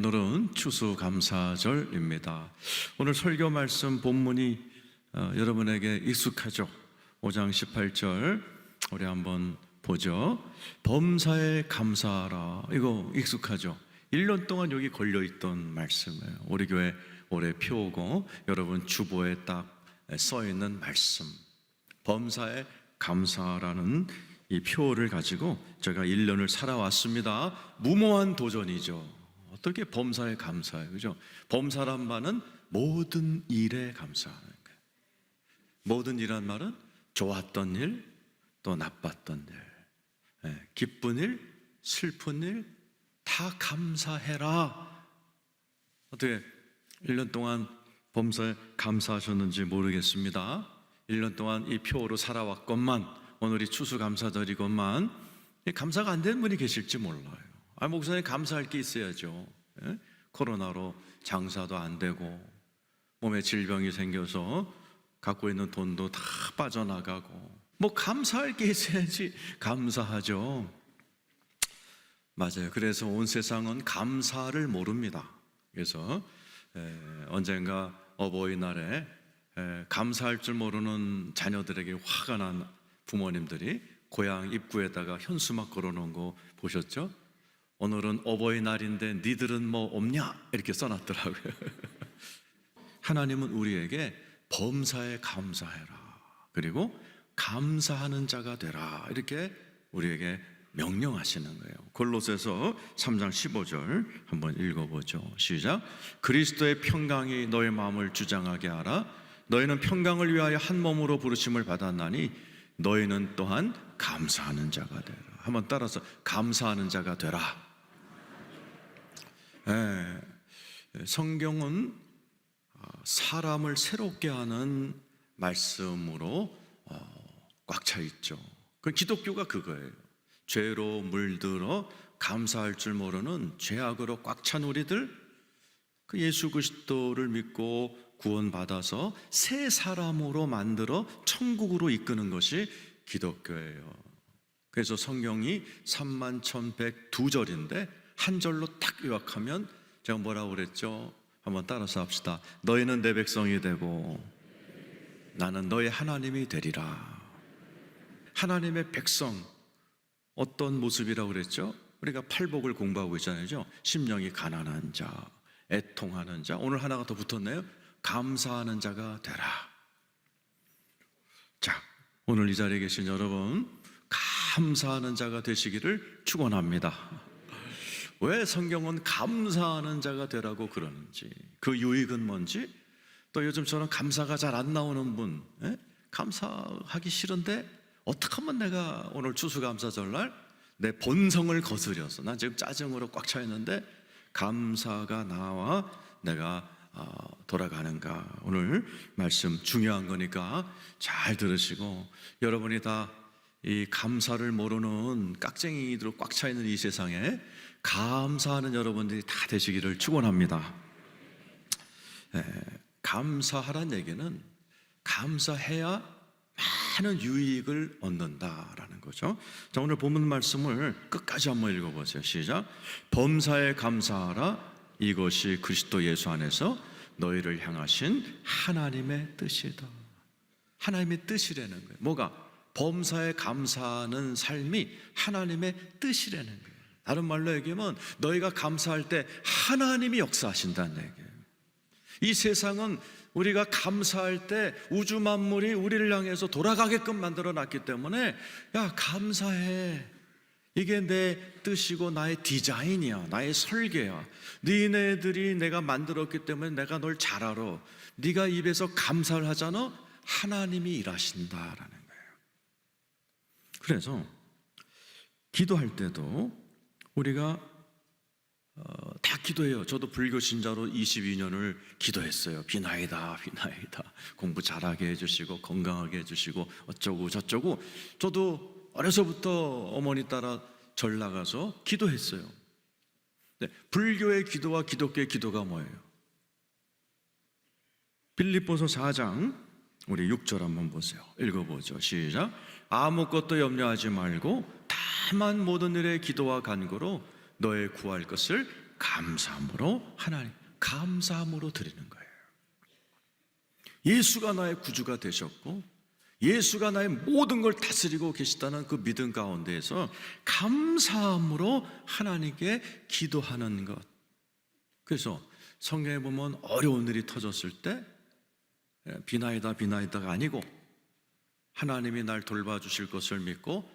오늘은 추수감사절입니다. 오늘 설교 말씀 본문이 여러분에게 익숙하죠? 5장 18절 우리 한번 보죠. 범사에 감사하라. 이거 익숙하죠? 1년 동안 여기 걸려있던 말씀이에요. 우리 교회 올해 표고 여러분 주보에 딱 써있는 말씀, 범사에 감사라는 이 표를 가지고 제가 1년을 살아왔습니다. 무모한 도전이죠. 어떻게 범사에 감사해요, 그죠? 범사란 말은 모든 일에 감사하는 거예요. 모든 일란 말은 좋았던 일, 또 나빴던 일, 기쁜 일, 슬픈 일, 다 감사해라. 어떻게 1년 동안 범사에 감사하셨는지 모르겠습니다. 1년 동안 이 표로 살아왔건만, 오늘이 추수감사절이건만 감사가 안 되는 분이 계실지 몰라요. 목사님 감사할 게 있어야죠. 코로나로 장사도 안 되고 몸에 질병이 생겨서 갖고 있는 돈도 다 빠져나가고 감사할 게 있어야지 감사하죠. 맞아요. 그래서 온 세상은 감사를 모릅니다. 그래서 언젠가 어버이날에 감사할 줄 모르는 자녀들에게 화가 난 부모님들이 고향 입구에다가 현수막 걸어놓은 거 보셨죠? 오늘은 어버이날인데 니들은 뭐 없냐? 이렇게 써놨더라고요. 하나님은 우리에게 범사에 감사해라, 그리고 감사하는 자가 되라, 이렇게 우리에게 명령하시는 거예요. 골로새서 3장 15절 한번 읽어보죠. 시작. 그리스도의 평강이 너의 마음을 주장하게 하라. 너희는 평강을 위하여 한 몸으로 부르심을 받았나니 너희는 또한 감사하는 자가 되라. 한번 따라서 감사하는 자가 되라. 성경은 사람을 새롭게 하는 말씀으로 꽉 차 있죠. 그 기독교가 그거예요. 죄로 물들어 감사할 줄 모르는 죄악으로 꽉 찬 우리들, 그 예수 그리스도를 믿고 구원받아서 새 사람으로 만들어 천국으로 이끄는 것이 기독교예요. 그래서 성경이 31,102절인데 한 절로 딱 요약하면 제가 뭐라고 그랬죠? 한번 따라서 합시다. 너희는 내 백성이 되고 나는 너의 하나님이 되리라. 하나님의 백성, 어떤 모습이라고 그랬죠? 우리가 팔복을 공부하고 있잖아요. 심령이 가난한 자, 애통하는 자. 오늘 하나가 더 붙었네요. 감사하는 자가 되라. 자, 오늘 이 자리에 계신 여러분, 감사하는 자가 되시기를 축원합니다. 왜 성경은 감사하는 자가 되라고 그러는지, 그 유익은 뭔지, 또 요즘처럼 감사가 잘 안 나오는 분, 감사하기 싫은데 어떻게 하면 내가 오늘 추수감사절날 내 본성을 거스려서, 난 지금 짜증으로 꽉 차 있는데 감사가 나와 내가 돌아가는가. 오늘 말씀 중요한 거니까 잘 들으시고, 여러분이 다 이 감사를 모르는 깍쟁이들로 꽉 차 있는 이 세상에 감사하는 여러분들이 다 되시기를 축원합니다. 감사하란 얘기는 감사해야 많은 유익을 얻는다라는 거죠. 자, 오늘 본문 말씀을 끝까지 한번 읽어보세요. 시작. 범사에 감사하라. 이것이 그리스도 예수 안에서 너희를 향하신 하나님의 뜻이다. 하나님의 뜻이라는 거예요. 뭐가? 범사에 감사하는 삶이 하나님의 뜻이라는 거예요. 다른 말로 얘기하면 너희가 감사할 때 하나님이 역사하신다는 얘기예요. 이 세상은 우리가 감사할 때 우주 만물이 우리를 향해서 돌아가게끔 만들어 놨기 때문에, 야, 감사해. 이게 내 뜻이고 나의 디자인이야, 나의 설계야. 니네들이 내가 만들었기 때문에 내가 널 잘 알아. 네가 입에서 감사를 하잖아, 하나님이 일하신다라는 거예요. 그래서 기도할 때도 우리가 다 기도해요. 저도 불교 신자로 22년을 기도했어요. 비나이다, 비나이다. 공부 잘하게 해주시고 건강하게 해주시고 어쩌고 저쩌고. 저도 어려서부터 어머니 따라 절 나가서 기도했어요. 네, 불교의 기도와 기독교의 기도가 뭐예요? 빌립보서 4장 우리 6절 한번 보세요. 읽어보죠. 시작. 아무것도 염려하지 말고 다만 모든 일에 기도와 간구로 너의 구할 것을 감사함으로 하나님 감사함으로 드리는 거예요. 예수가 나의 구주가 되셨고 예수가 나의 모든 걸 다스리고 계시다는 그 믿음 가운데에서 감사함으로 하나님께 기도하는 것. 그래서 성경에 보면 어려운 일이 터졌을 때 비나이다가 아니고 하나님이 날 돌봐주실 것을 믿고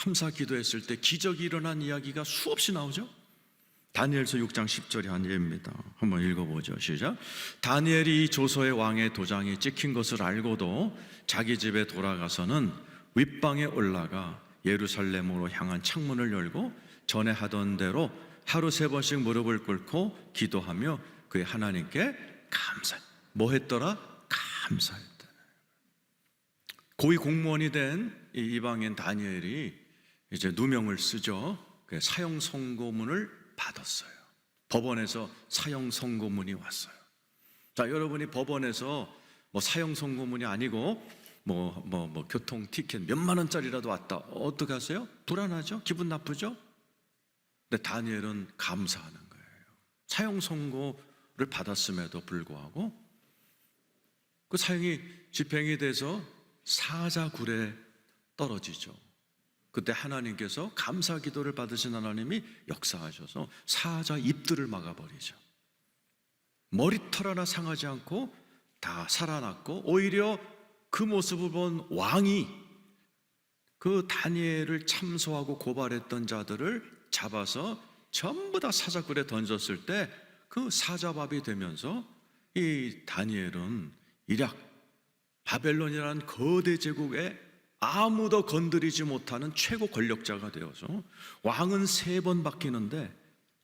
감사 기도했을 때 기적이 일어난 이야기가 수없이 나오죠. 다니엘서 6장 10절이 한 예입니다. 한번 읽어보죠. 시작. 다니엘이 조서의 왕의 도장이 찍힌 것을 알고도 자기 집에 돌아가서는 윗방에 올라가 예루살렘으로 향한 창문을 열고 전에 하던 대로 하루 3번씩 무릎을 꿇고 기도하며 그의 하나님께 감사. 뭐 했더라? 감사했다. 고위 공무원이 된 이방인 다니엘이 이제 누명을 쓰죠. 사형 선고문을 받았어요. 법원에서 사형 선고문이 왔어요. 자, 여러분이 법원에서 뭐 사형 선고문이 아니고 교통 티켓 몇만 원짜리라도 왔다. 어떻게 하세요? 불안하죠? 기분 나쁘죠? 근데 다니엘은 감사하는 거예요. 사형 선고를 받았음에도 불구하고 그 사형이 집행이 돼서 사자굴에 떨어지죠. 그때 하나님께서 감사 기도를 받으신 하나님이 역사하셔서 사자 입들을 막아버리죠. 머리털 하나 상하지 않고 다 살아났고 오히려 그 모습을 본 왕이 그 다니엘을 참소하고 고발했던 자들을 잡아서 전부 다 사자굴에 던졌을 때 그 사자밥이 되면서 이 다니엘은 일약 바벨론이라는 거대 제국에 아무도 건드리지 못하는 최고 권력자가 되어서 왕은 3번 바뀌는데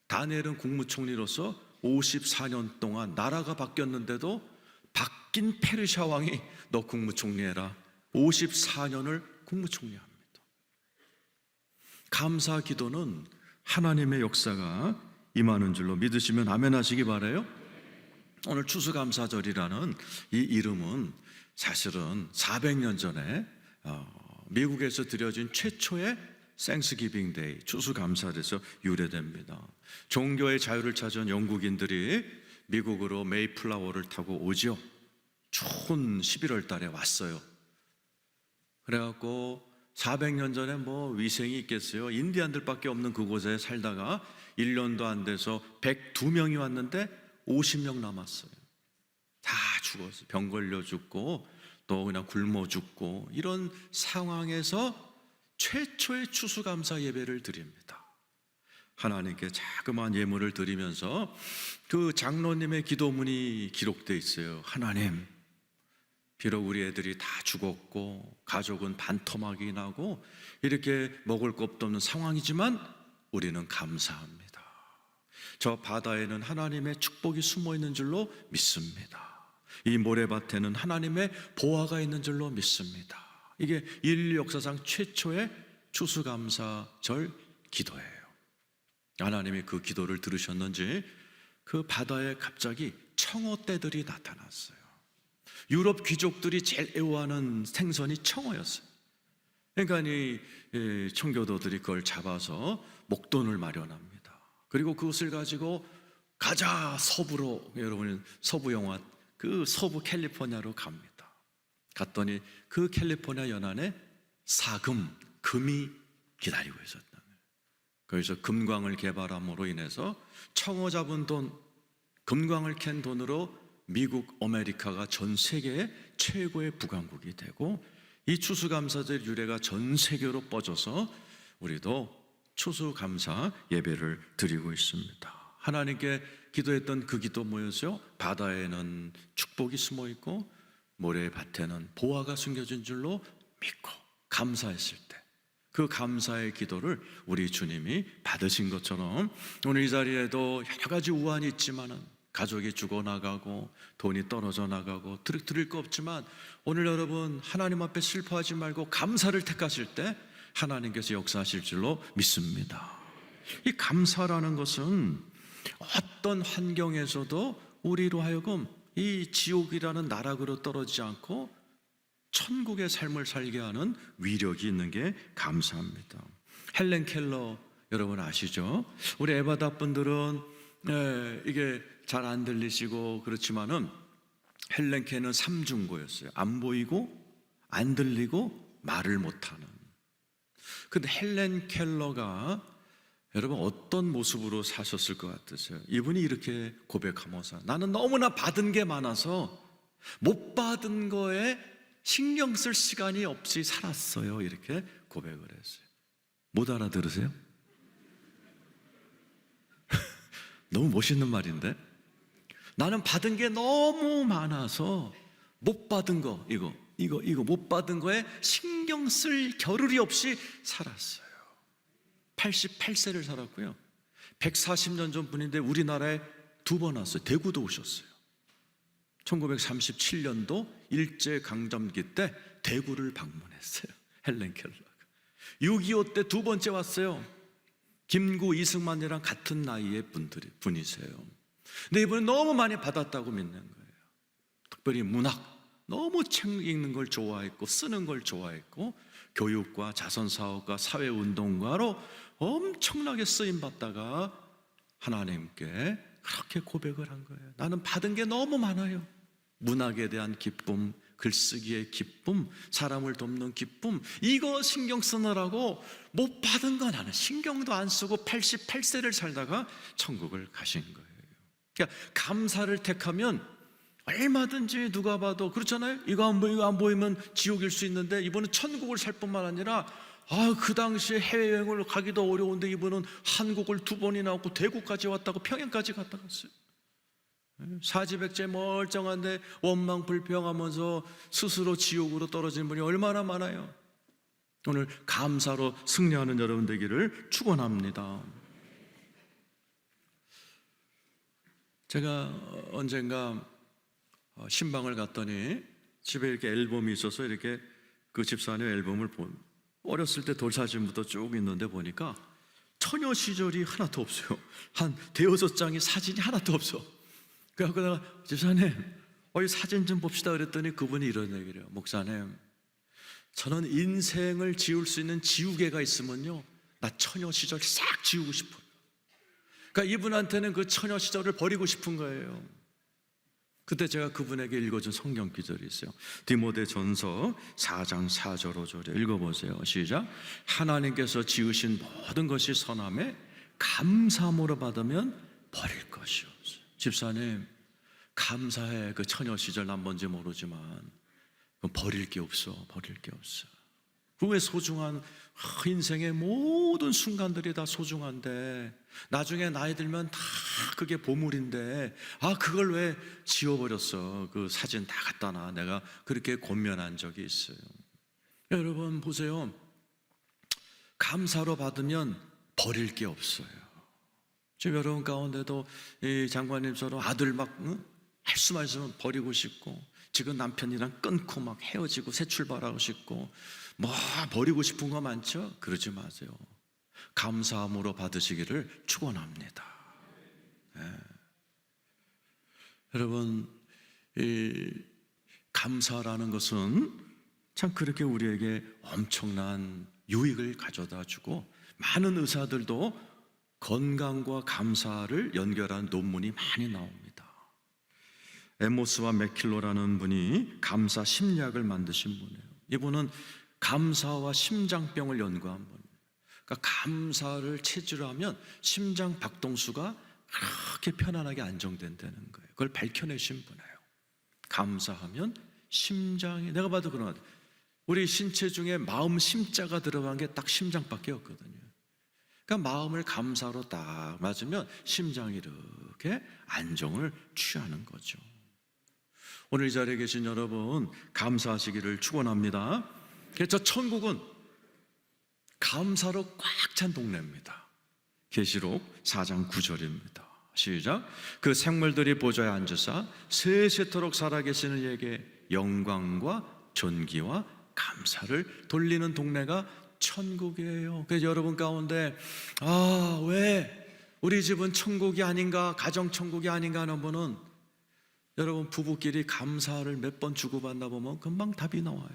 다니엘은 국무총리로서 54년 동안 나라가 바뀌었는데도 바뀐 페르시아 왕이 너 국무총리해라 54년을 국무총리합니다. 감사 기도는 하나님의 역사가 임하는 줄로 믿으시면 아멘 하시기 바라요. 오늘 추수감사절이라는 이 이름은 사실은 400년 전에 미국에서 드려진 최초의 땡스기빙 데이, 추수감사절에서 유래됩니다. 종교의 자유를 찾은 영국인들이 미국으로 메이플라워를 타고 오죠. 추운 11월 달에 왔어요. 그래갖고 400년 전에 위생이 있겠어요. 인디안들밖에 없는 그곳에 살다가 1년도 안 돼서 102명이 왔는데 50명 남았어요. 다 죽었어요. 병 걸려 죽고 또 그냥 굶어 죽고 이런 상황에서 최초의 추수감사 예배를 드립니다. 하나님께 자그마한 예물을 드리면서 그 장로님의 기도문이 기록되어 있어요. 하나님, 비록 우리 애들이 다 죽었고 가족은 반토막이 나고 이렇게 먹을 것도 없는 상황이지만 우리는 감사합니다. 저 바다에는 하나님의 축복이 숨어 있는 줄로 믿습니다. 이 모래밭에는 하나님의 보화가 있는 줄로 믿습니다. 이게 인류 역사상 최초의 추수감사절 기도예요. 하나님이 그 기도를 들으셨는지 그 바다에 갑자기 청어떼들이 나타났어요. 유럽 귀족들이 제일 애호하는 생선이 청어였어요. 그러니까 이 청교도들이 그걸 잡아서 목돈을 마련합니다. 그리고 그것을 가지고 가자 서부로, 여러분 서부 영화 그 서부 캘리포니아로 갑니다. 갔더니 그 캘리포니아 연안에 금이 기다리고 있었다. 거기서 금광을 개발함으로 인해서 청어 잡은 돈, 금광을 캔 돈으로 미국, 아메리카가 전 세계의 최고의 부강국이 되고 이 추수감사절 유래가 전 세계로 뻗어서 우리도 추수감사 예배를 드리고 있습니다. 하나님께 기도했던 그 기도 뭐였어요? 바다에는 축복이 숨어 있고 모래밭에는 보화가 숨겨진 줄로 믿고 감사했을 때 그 감사의 기도를 우리 주님이 받으신 것처럼 오늘 이 자리에도 여러 가지 우환이 있지만은 가족이 죽어나가고 돈이 떨어져 나가고 드릴 거 없지만 오늘 여러분 하나님 앞에 슬퍼하지 말고 감사를 택하실 때 하나님께서 역사하실 줄로 믿습니다. 이 감사라는 것은 어떤 환경에서도 우리로 하여금 이 지옥이라는 나락으로 떨어지지 않고 천국의 삶을 살게 하는 위력이 있는 게 감사합니다. 헬렌 켈러 여러분 아시죠? 우리 에바다 분들은 이게 잘 안 들리시고 그렇지만은 헬렌 켈러는 삼중고였어요. 안 보이고 안 들리고 말을 못하는. 근데 헬렌 켈러가 여러분 어떤 모습으로 사셨을 것 같으세요? 이분이 이렇게 고백하면서 나는 너무나 받은 게 많아서 못 받은 거에 신경 쓸 시간이 없이 살았어요. 이렇게 고백을 했어요. 못 알아들으세요? 너무 멋있는 말인데, 나는 받은 게 너무 많아서 못 받은 거, 이거 못 받은 거에 신경 쓸 겨를이 없이 살았어요. 88세를 살았고요. 140년 전 분인데 우리나라에 2번 왔어요. 대구도 오셨어요. 1937년도 일제강점기 때 대구를 방문했어요. 헬렌 켈러가 6.25 때 2번째 왔어요. 김구, 이승만이랑 같은 나이의 분이세요. 근데 이분은 너무 많이 받았다고 믿는 거예요. 특별히 문학, 너무 책 읽는 걸 좋아했고 쓰는 걸 좋아했고 교육과 자선사업과 사회운동가로 엄청나게 쓰임받다가 하나님께 그렇게 고백을 한 거예요. 나는 받은 게 너무 많아요. 문학에 대한 기쁨, 글쓰기의 기쁨, 사람을 돕는 기쁨, 이거 신경 쓰느라고 못 받은 거 나는 신경도 안 쓰고 88세를 살다가 천국을 가신 거예요. 그러니까 감사를 택하면 얼마든지 누가 봐도 그렇잖아요. 이거 안 보이면 지옥일 수 있는데 이분은 천국을 살 뿐만 아니라 그 당시에 해외여행을 가기도 어려운데 이분은 한국을 2번이나 왔고 대구까지 왔다고 평양까지 갔다 갔어요. 사지백제 멀쩡한데 원망불평하면서 스스로 지옥으로 떨어진 분이 얼마나 많아요. 오늘 감사로 승리하는 여러분 되기를 축원합니다. 제가 언젠가 신방을 갔더니 집에 이렇게 앨범이 있어서 이렇게 그 집사님 앨범을 어렸을 때 돌사진부터 쭉 있는데 보니까 처녀 시절이 하나도 없어요. 한 대여섯 장이 사진이 하나도 없어. 그래서 내가 집사님 이 사진 좀 봅시다 그랬더니 그분이 이런 얘기를 해요. 목사님, 저는 인생을 지울 수 있는 지우개가 있으면요 나 처녀 시절 싹 지우고 싶어요. 그러니까 이분한테는 그 처녀 시절을 버리고 싶은 거예요. 그때 제가 그분에게 읽어준 성경 기절이 있어요. 디모데전서 4장 4절 5절에 읽어보세요. 시작. 하나님께서 지으신 모든 것이 선함에 감사함으로 받으면 버릴 것이 없어요. 집사님, 감사해. 그 처녀 시절 난 뭔지 모르지만 버릴 게 없어. 버릴 게 없어. 그 왜 소중한 인생의 모든 순간들이 다 소중한데 나중에 나이 들면 다 그게 보물인데 그걸 왜 지워버렸어. 그 사진 다 갖다 놔. 내가 그렇게 권면한 적이 있어요. 여러분 보세요. 감사로 받으면 버릴 게 없어요. 지금 여러분 가운데도 이 장관님처럼 아들 막 할 수만 있으면 버리고 싶고 지금 남편이랑 끊고 막 헤어지고 새 출발하고 싶고 버리고 싶은 거 많죠? 그러지 마세요. 감사함으로 받으시기를 축원합니다. 네. 여러분, 이 감사라는 것은 참 그렇게 우리에게 엄청난 유익을 가져다 주고 많은 의사들도 건강과 감사를 연결한 논문이 많이 나옵니다. 에모스와 맥킬로라는 분이 감사 심리학을 만드신 분이에요. 이분은 감사와 심장병을 연구한 분이에요. 그러니까 감사를 체질로 하면 심장 박동수가 그렇게 편안하게 안정된다는 거예요. 그걸 밝혀내신 분이에요. 감사하면 심장이, 내가 봐도 그런 것 같아요. 우리 신체 중에 마음 심자가 들어간 게 딱 심장밖에 없거든요. 그러니까 마음을 감사로 딱 맞으면 심장이 이렇게 안정을 취하는 거죠. 오늘 이 자리에 계신 여러분 감사하시기를 축원합니다. 저 천국은 감사로 꽉 찬 동네입니다. 계시록 4장 9절입니다. 시작. 그 생물들이 보좌에 앉으사 세세토록 살아계시는 이에게 영광과 존귀와 감사를 돌리는 동네가 천국이에요. 그래서 여러분 가운데 왜 우리 집은 천국이 아닌가, 가정 천국이 아닌가 하는 분은 여러분 부부끼리 감사를 몇 번 주고받나 보면 금방 답이 나와요.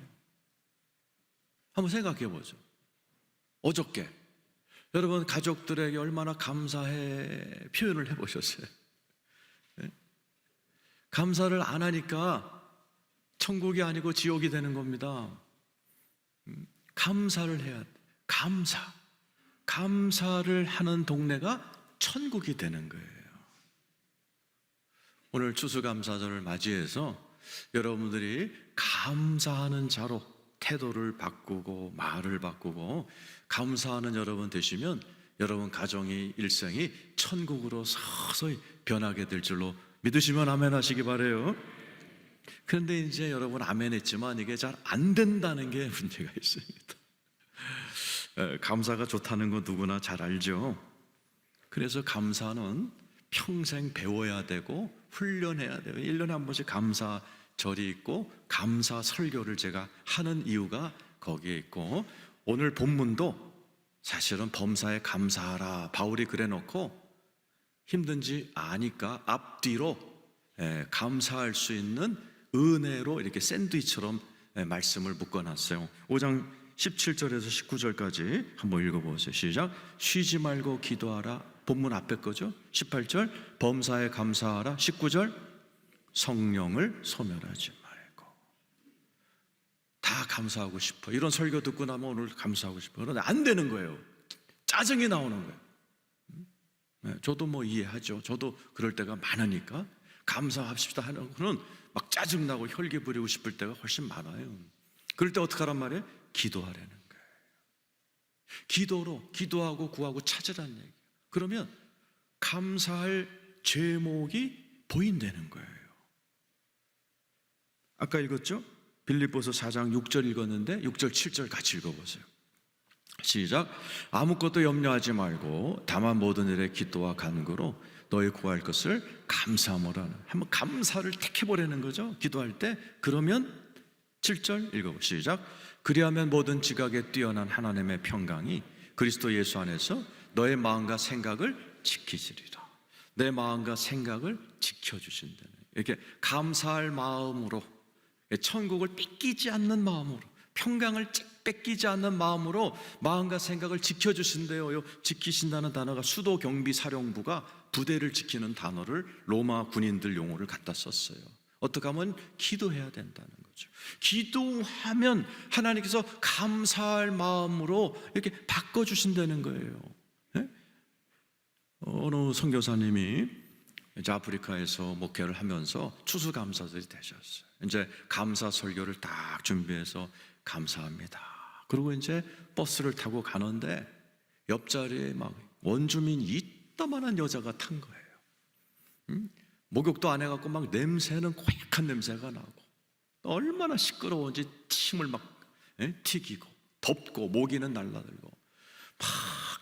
한번 생각해 보죠. 어저께 여러분 가족들에게 얼마나 감사해 표현을 해보셨어요? 네? 감사를 안 하니까 천국이 아니고 지옥이 되는 겁니다. 감사를 해야 돼. 감사를 하는 동네가 천국이 되는 거예요. 오늘 추수감사절을 맞이해서 여러분들이 감사하는 자로 태도를 바꾸고 말을 바꾸고 감사하는 여러분 되시면 여러분 가정이 일생이 천국으로 서서히 변하게 될 줄로 믿으시면 아멘 하시기 바라요. 그런데 이제 여러분 아멘 했지만 이게 잘 안 된다는 게 문제가 있습니다. 감사가 좋다는 거 누구나 잘 알죠. 그래서 감사는 평생 배워야 되고 훈련해야 돼요. 1년에 한 번씩 감사절이 있고 감사 설교를 제가 하는 이유가 거기에 있고, 오늘 본문도 사실은 범사에 감사하라 바울이 그래놓고 힘든지 아니까 앞뒤로 감사할 수 있는 은혜로 이렇게 샌드위치처럼 말씀을 묶어놨어요. 5장 17절에서 19절까지 한번 읽어보세요. 시작. 쉬지 말고 기도하라. 본문 앞에 거죠. 18절 범사에 감사하라. 19절 성령을 소멸하지 말고. 다 감사하고 싶어. 이런 설교 듣고 나면 오늘 감사하고 싶어. 그런데 안 되는 거예요. 짜증이 나오는 거예요. 저도 뭐 이해하죠. 저도 그럴 때가 많으니까 감사합시다 하는 거는 막 짜증나고 혈기 부리고 싶을 때가 훨씬 많아요. 그럴 때 어떻게 하란 말이에요? 기도하라는 거예요. 기도로 기도하고 구하고 찾으라는 얘기예요. 그러면 감사할 제목이 보인다는 거예요. 아까 읽었죠? 빌립보서 4장 6절 읽었는데 6절 7절 같이 읽어보세요. 시작. 아무것도 염려하지 말고 다만 모든 일에 기도와 간구로 너희 구할 것을 감사함으로 하는, 한번 감사를 택해보라는 거죠. 기도할 때. 그러면 7절 읽어보시죠. 시작. 그리하면 모든 지각에 뛰어난 하나님의 평강이 그리스도 예수 안에서 너의 마음과 생각을 지키시리라. 내 마음과 생각을 지켜주신다는, 이렇게 감사할 마음으로, 천국을 뺏기지 않는 마음으로, 평강을 뺏기지 않는 마음으로 마음과 생각을 지켜주신대요. 지키신다는 단어가 수도 경비 사령부가 부대를 지키는 단어를 로마 군인들 용어를 갖다 썼어요. 어떻게 하면 기도해야 된다는 거죠. 기도하면 하나님께서 감사할 마음으로 이렇게 바꿔주신다는 거예요. 네? 어느 선교사님이 이제 아프리카에서 목회를 하면서 추수감사절이 되셨어요. 이제 감사 설교를 딱 준비해서 감사합니다. 그리고 이제 버스를 타고 가는데 옆자리에 막 원주민 이따만한 여자가 탄 거예요. 목욕도 안 해갖고 막 냄새는 고약한 냄새가 나고 얼마나 시끄러운지 침을 막 튀기고 덥고 모기는 날라들고 막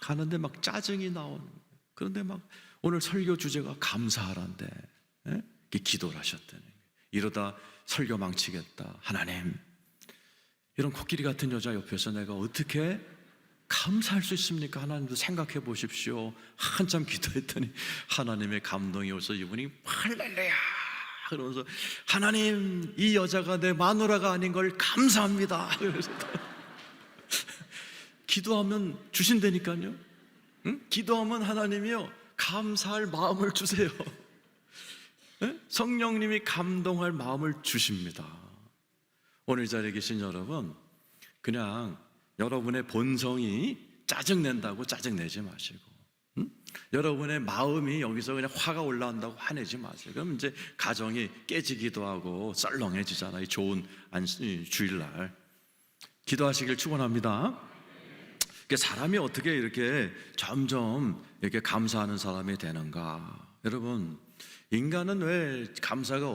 가는데 막 짜증이 나오는 거예요. 그런데 막 오늘 설교 주제가 감사하란데 기도를 하셨다는 거예요. 이러다 설교 망치겠다. 하나님, 이런 코끼리 같은 여자 옆에서 내가 어떻게 감사할 수 있습니까? 하나님도 생각해 보십시오. 한참 기도했더니 하나님의 감동이 오서 이분이 할렐루야 그러면서 하나님, 이 여자가 내 마누라가 아닌 걸 감사합니다. 그래서 기도하면 주신다니까요. 응? 기도하면 하나님이요 감사할 마음을 주세요. 성령님이 감동할 마음을 주십니다. 오늘 이 자리에 계신 여러분, 그냥 여러분의 본성이 짜증낸다고 짜증내지 마시고, 여러분의 마음이 여기서 그냥 화가 올라온다고 화내지 마세요. 그럼 이제 가정이 깨지기도 하고 썰렁해지잖아요. 좋은 주일날 기도하시길 축원합니다. 사람이 어떻게 이렇게 점점 이렇게 감사하는 사람이 되는가? 여러분, 인간은 왜 감사가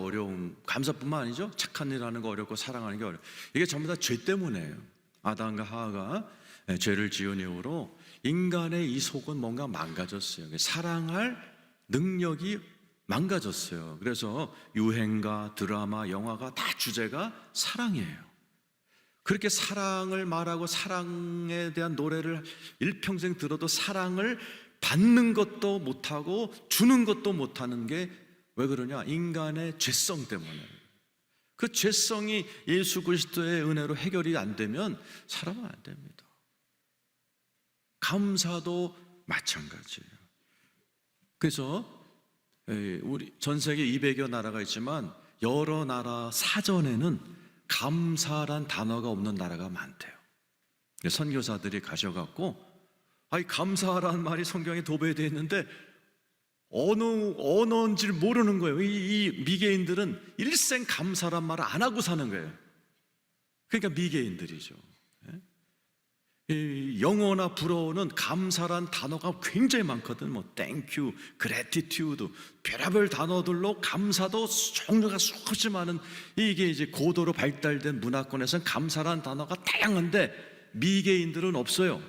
감사뿐만 아니죠. 착한 일 하는 거 어렵고 사랑하는 게 어려워. 이게 전부 다 죄 때문이에요. 아담과 하와가 죄를 지은 이후로 인간의 이 속은 뭔가 망가졌어요. 사랑할 능력이 망가졌어요. 그래서 유행가, 드라마, 영화가 다 주제가 사랑이에요. 그렇게 사랑을 말하고 사랑에 대한 노래를 일평생 들어도 사랑을 받는 것도 못하고 주는 것도 못하는 게 왜 그러냐? 인간의 죄성 때문에. 그 죄성이 예수 그리스도의 은혜로 해결이 안 되면 살아가면 안 됩니다. 감사도 마찬가지예요. 그래서 우리 전 세계 200여 나라가 있지만 여러 나라 사전에는 감사란 단어가 없는 나라가 많대요. 선교사들이 가셔갖고 감사라는 말이 성경에 도배되어 있는데 어느 언어인지를 모르는 거예요. 이 미개인들은 일생 감사란 말을 안 하고 사는 거예요. 그러니까 미개인들이죠. 영어나 불어는 감사란 단어가 굉장히 많거든. thank you, gratitude, 별의별 단어들로 감사도 종류가 수없이 많은, 이게 이제 고도로 발달된 문화권에서는 감사란 단어가 다양한데 미개인들은 없어요.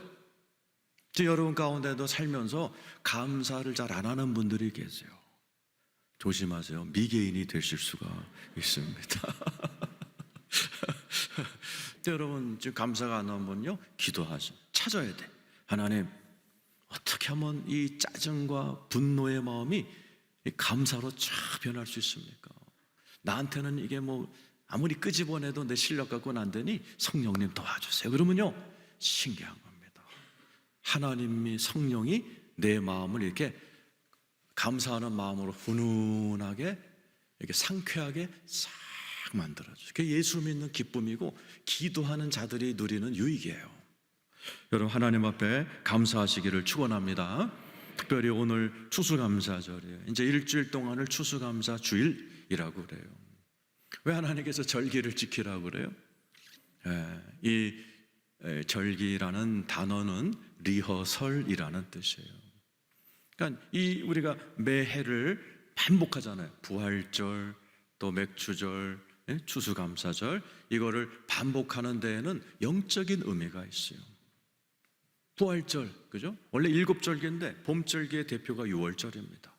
여러분 가운데도 살면서 감사를 잘 안 하는 분들이 계세요. 조심하세요. 미개인이 되실 수가 있습니다. 여러분 지금 감사가 안 나온 분요, 기도하죠. 찾아야 돼. 하나님, 어떻게 하면 이 짜증과 분노의 마음이 감사로 쫙 변할 수 있습니까? 나한테는 이게 아무리 끄집어내도 내 실력 갖고는 안 되니 성령님 도와주세요. 그러면요, 신기한 겁니다. 하나님이, 성령이 내 마음을 이렇게 감사하는 마음으로 훈훈하게, 이렇게 상쾌하게 싹 만들어줘요. 그게 예수 믿는 기쁨이고 기도하는 자들이 누리는 유익이에요. 여러분, 하나님 앞에 감사하시기를 축원합니다. 특별히 오늘 추수감사절이에요. 이제 일주일 동안을 추수감사 주일이라고 그래요. 왜 하나님께서 절기를 지키라고 그래요? 이 절기라는 단어는 리허설이라는 뜻이에요. 그러니까 우리가 매해를 반복하잖아요. 부활절, 또 맥주절, 추수감사절, 이거를 반복하는 데에는 영적인 의미가 있어요. 부활절, 그죠? 원래 7절기인데 봄절기의 대표가 6월절입니다.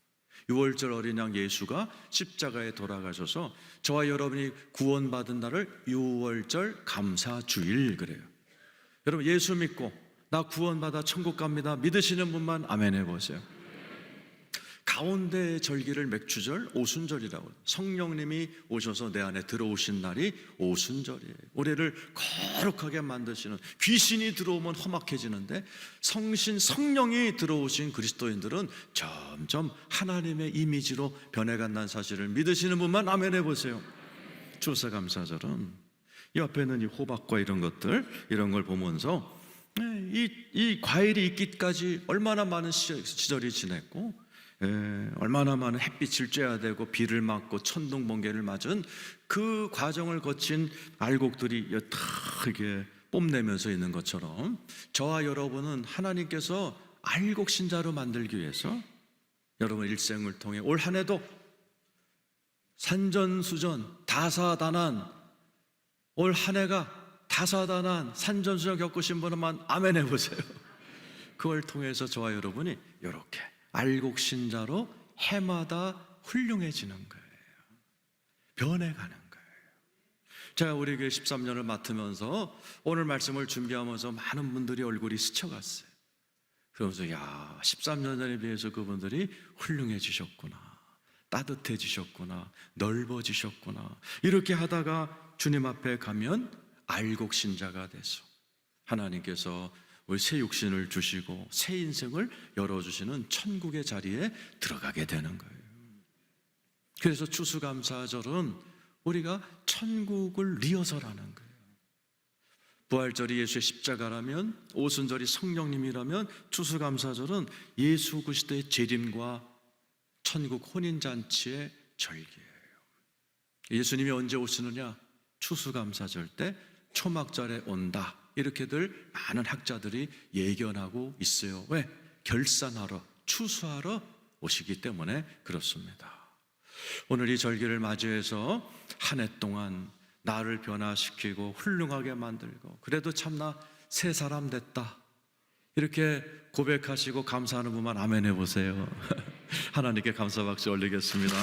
6월절 어린 양 예수가 십자가에 돌아가셔서 저와 여러분이 구원받은 날을 6월절 감사주일 그래요. 여러분, 예수 믿고 나 구원받아 천국 갑니다 믿으시는 분만 아멘 해보세요. 가운데 절기를 맥주절, 오순절이라고 해요. 성령님이 오셔서 내 안에 들어오신 날이 오순절이에요. 우리를 거룩하게 만드시는, 귀신이 들어오면 험악해지는데 성령이 들어오신 그리스도인들은 점점 하나님의 이미지로 변해간다는 사실을 믿으시는 분만 아멘 해보세요. 추수감사절은 이 앞에 있는 이 호박과 이런 것들, 이런 걸 보면서 이 과일이 있기까지 얼마나 많은 시절이 지냈고, 얼마나 많은 햇빛을 쬐야 되고 비를 맞고 천둥 번개를 맞은 그 과정을 거친 알곡들이 이렇게 뽐내면서 있는 것처럼 저와 여러분은 하나님께서 알곡 신자로 만들기 위해서 여러분 일생을 통해 올 한 해도 산전수전 다사다난, 올 한 해가 다사다난 산전수전 겪으신 분만 아멘 해보세요. 그걸 통해서 저와 여러분이 이렇게 알곡 신자로 해마다 훌륭해지는 거예요. 변해가는 거예요. 제가 우리 교회 13년을 맡으면서 오늘 말씀을 준비하면서 많은 분들이 얼굴이 스쳐갔어요. 그러면서 13년 전에 비해서 그분들이 훌륭해지셨구나, 따뜻해지셨구나, 넓어지셨구나, 이렇게 하다가 주님 앞에 가면 알곡 신자가 돼서 하나님께서 우리 새 육신을 주시고 새 인생을 열어주시는 천국의 자리에 들어가게 되는 거예요. 그래서 추수감사절은 우리가 천국을 리허설하는 거예요. 부활절이 예수의 십자가라면, 오순절이 성령님이라면, 추수감사절은 예수 그리스도의 재림과 천국 혼인잔치의 절기예요. 예수님이 언제 오시느냐? 추수감사절 때 초막절에 온다, 이렇게들 많은 학자들이 예견하고 있어요. 왜? 결산하러, 추수하러 오시기 때문에 그렇습니다. 오늘 이 절기를 맞이해서 한 해 동안 나를 변화시키고 훌륭하게 만들고, 그래도 참나 새 사람 됐다, 이렇게 고백하시고 감사하는 분만 아멘 해보세요. 하나님께 감사 박수 올리겠습니다.